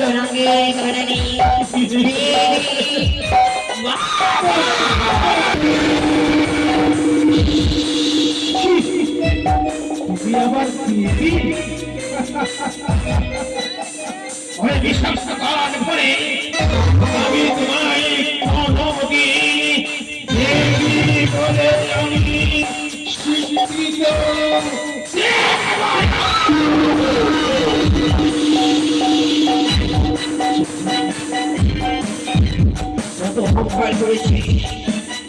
रंगे करनी विश्वासकाल पड़े আমি তোমায় অনুমতি দেবী বলে আমি স্বীকৃত যত অহংকার করেছি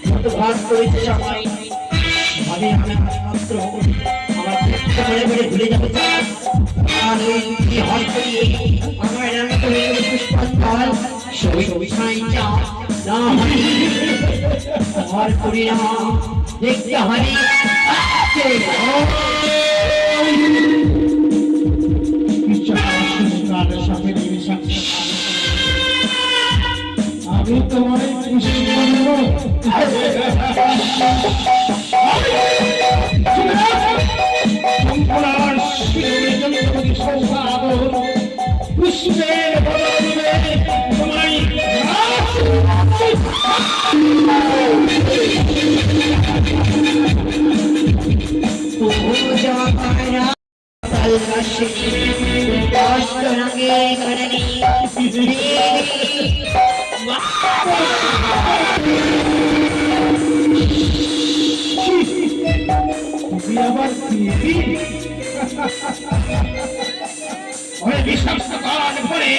যত ভাগ করেছি সবাই ভাবে আমি মাত্র আমার মনে মনে ভুলে যাবে আর কি হয় করিয়ে আমার নামে তো হয়ে গেল পুষ্পস্থল সবই সাইটা না আর করি না দেখতে হারি আমি তোমার খুশি করবো পুষ্পের বদলে তোমায় रंगे करनी विश्वासकाल पड़े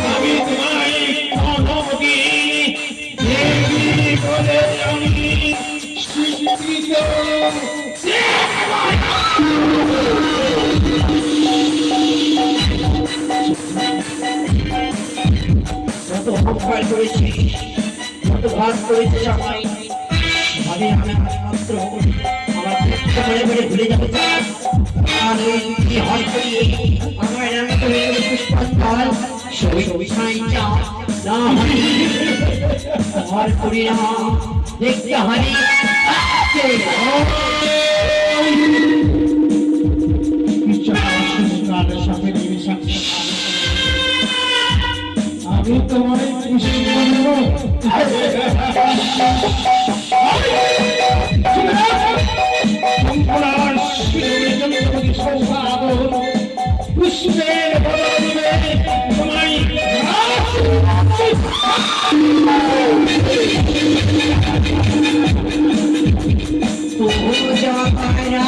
আমি তোমায় অনুমতি দেবী বলে আমি স্বীকৃত যত অহংকার করেছি যত ভাগ করেছি সবাই ভাবে আমি মাত্র আমার মনে মনে ভুলে যাবে আর কি হয় করিয়ে আমার নামে তো হয়ে গেল পুষ্পস্থল সবই সাইটা না আর করি না দেখতে হারি আমি তোমার খুশি করবো পুষ্পের বদলে তোমায় पूजा